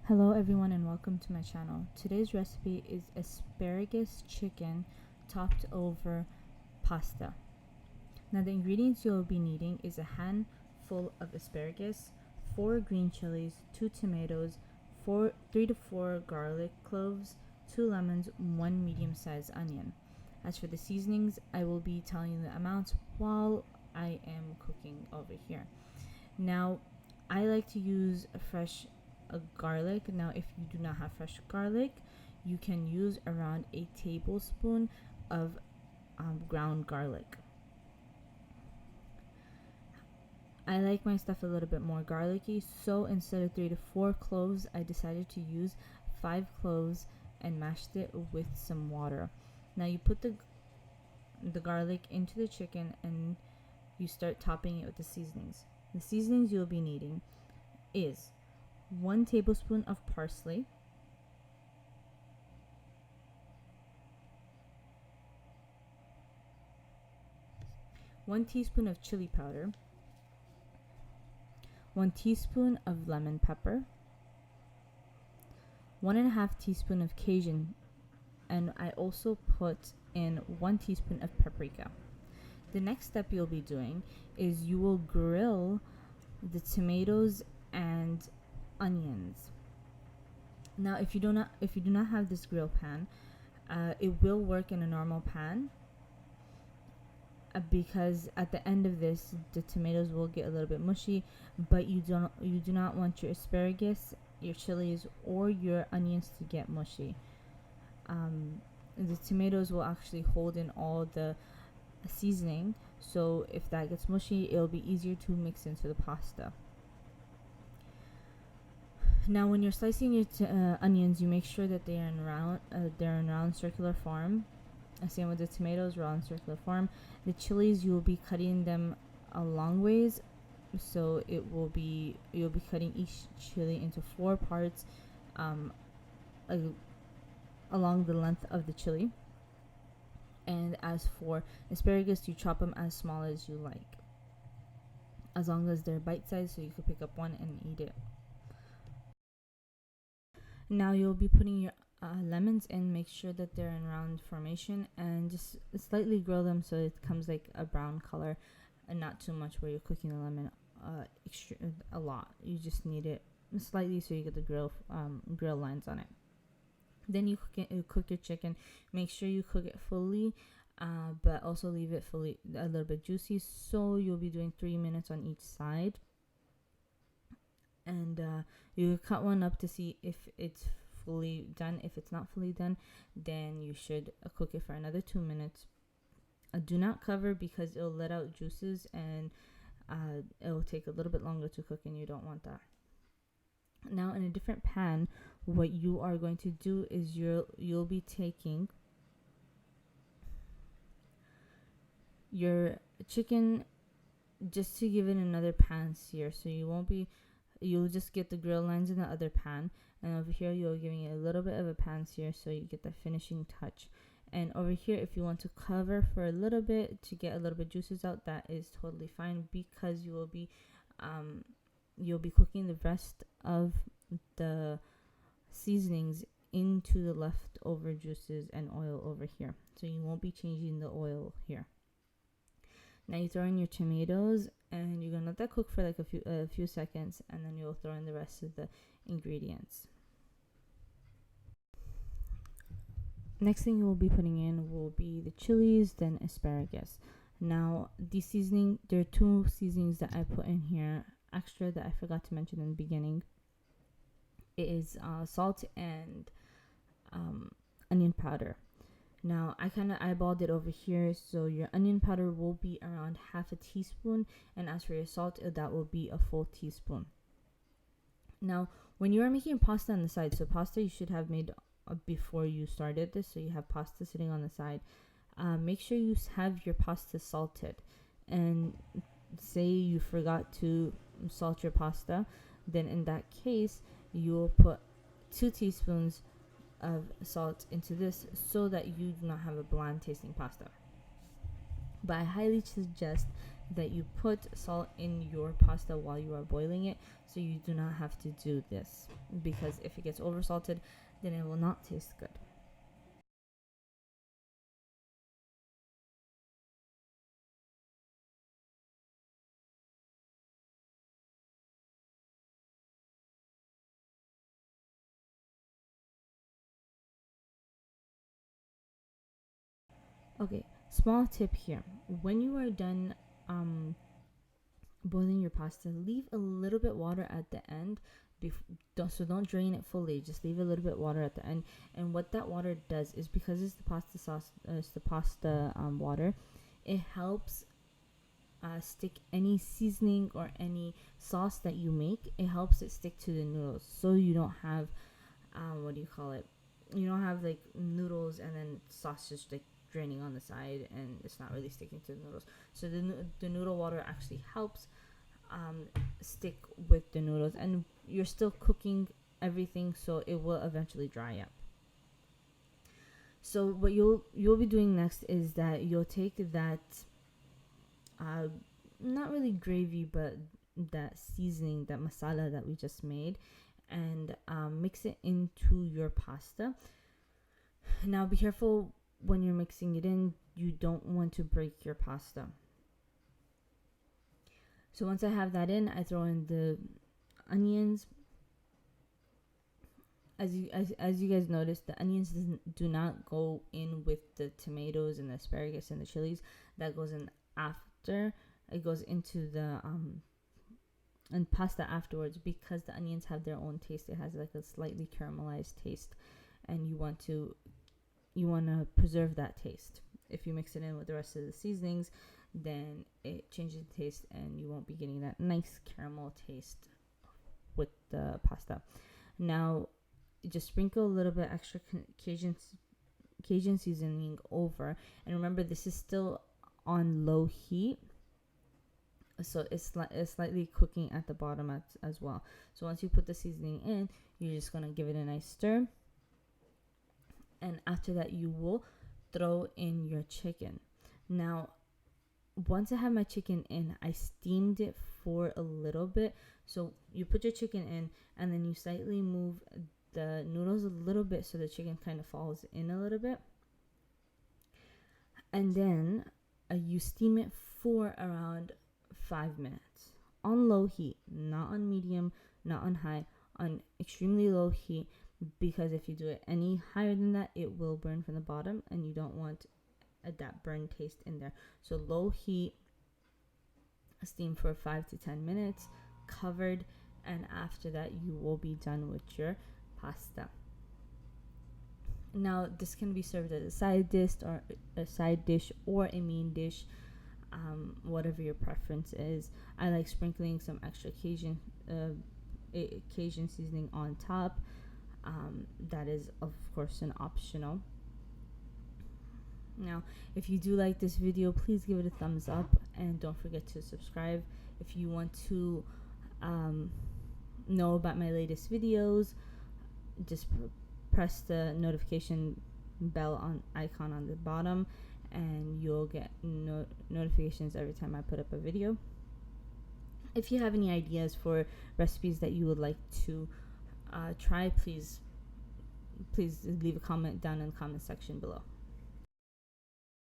Hello everyone and welcome to my channel. Today's recipe is asparagus chicken topped over pasta. Now the ingredients you'll be needing is a handful of asparagus, 4 green chilies, 2 tomatoes, 3 to 4 garlic cloves, 2 lemons, 1 medium-sized onion. As for the seasonings, I will be telling you the amounts while I am cooking over here. Now I like to use fresh garlic. Now if you do not have fresh garlic, you can use around a tablespoon of ground garlic. I like my stuff a little bit more garlicky, so instead of 3 to 4 cloves, I decided to use 5 cloves and mashed it with some water. Now you put the garlic into the chicken and you start topping it with the seasonings. The seasonings you'll be needing is 1 tablespoon of parsley, 1 teaspoon of chili powder, 1 teaspoon of lemon pepper, 1.5 teaspoon of cajun, and I also put in 1 teaspoon of paprika. The next step you'll be doing is you will grill the tomatoes and onions. Now if you do not have this grill pan, it will work in a normal pan, because at the end of this the tomatoes will get a little bit mushy, but you do not want your asparagus, your chilies, or your onions to get mushy. The tomatoes will actually hold in all the seasoning, so if that gets mushy, it'll be easier to mix into the pasta. Now when you're slicing your onions, you make sure that they're in round circular form. Same with the tomatoes, round circular form. The chilies, you will be cutting them a long ways, so you'll be cutting each chili into 4 parts along the length of the chili. And as for asparagus, you chop them as small as you like, as long as they're bite-sized, so you can pick up one and eat it. Now you'll be putting your lemons in. Make sure that they're in round formation and just slightly grill them so it comes like a brown color, and not too much where you're cooking the lemon a lot. You just need it slightly so you get the grill lines on it. Then you cook your chicken. Make sure you cook it fully, but also leave it a little bit juicy. So you'll be doing 3 minutes on each side, and you cut one up to see if it's fully done. If it's not fully done, then you should cook it for another 2 minutes. Do not cover, because it'll let out juices and it'll take a little bit longer to cook, and you don't want that. Now in a different pan, what you are going to do is you'll be taking your chicken just to give it another pan sear, so you'll just get the grill lines in the other pan, and over here you're giving it a little bit of a pan sear so you get the finishing touch. And over here, if you want to cover for a little bit to get a little bit juices out, that is totally fine, because you'll be cooking the rest of the seasonings into the leftover juices and oil over here, so you won't be changing the oil here. Now you throw in your tomatoes, and you're gonna let that cook for like a few seconds, and then you'll throw in the rest of the ingredients. Next thing you will be putting in will be the chilies, then asparagus. Now the seasoning, there are 2 seasonings that I put in here extra that I forgot to mention in the beginning. It is salt and onion powder. Now I kind of eyeballed it over here, so your onion powder will be around half a teaspoon, and as for your salt, that will be a full teaspoon. Now when you are making pasta on the side, so pasta you should have made before you started this, so you have pasta sitting on the side, make sure you have your pasta salted. And say you forgot to salt your pasta, then in that case you will put 2 teaspoons of salt into this, so that you do not have a bland tasting pasta. But I highly suggest that you put salt in your pasta while you are boiling it, so you do not have to do this, because if it gets over salted, then it will not taste good. Okay, small tip here. When you are done boiling your pasta, leave a little bit water at the end. So don't drain it fully. Just leave a little bit water at the end. And what that water does is, because it's the pasta sauce, it's the pasta water, it helps stick any seasoning or any sauce that you make. It helps it stick to the noodles, so you don't have what do you call it? You don't have like noodles and then sauce just like draining on the side and it's not really sticking to the noodles. So the noodle water actually helps stick with the noodles, and you're still cooking everything, so it will eventually dry up. So what you'll be doing next is that you'll take that not really gravy, but that seasoning, that masala that we just made, and mix it into your pasta. Now be careful when you're mixing it in. You don't want to break your pasta. So once I have that in, I throw in the onions. As you guys noticed, the onions do not go in with the tomatoes and the asparagus and the chilies. That goes in after. It goes into the and pasta afterwards, because the onions have their own taste. It has like a slightly caramelized taste, and you want to preserve that taste. If you mix it in with the rest of the seasonings, then it changes the taste, and you won't be getting that nice caramel taste with the pasta. Now, just sprinkle a little bit extra Cajun seasoning over, and remember, this is still on low heat, so it's slightly cooking at the bottom as well. So once you put the seasoning in, you're just gonna give it a nice stir, and after that you will throw in your chicken. Now, once I have my chicken in, I steamed it for a little bit. So you put your chicken in, and then you slightly move the noodles a little bit so the chicken kind of falls in a little bit, and then you steam it for around 5 minutes on low heat, not on medium, not on high, on extremely low heat, because if you do it any higher than that, it will burn from the bottom, and you don't want that burn taste in there. So low heat, steam for 5 to 10 minutes, covered, and after that you will be done with your pasta. Now, this can be served as a side dish or a main dish, whatever your preference is. I like sprinkling some extra Cajun seasoning on top. That is, of course, an optional. Now, if you do like this video, please give it a thumbs up, and don't forget to subscribe. If you want to know about my latest videos, just press the notification bell icon on the bottom, and you'll get notifications every time I put up a video. If you have any ideas for recipes that you would like to try, please leave a comment down in the comment section below.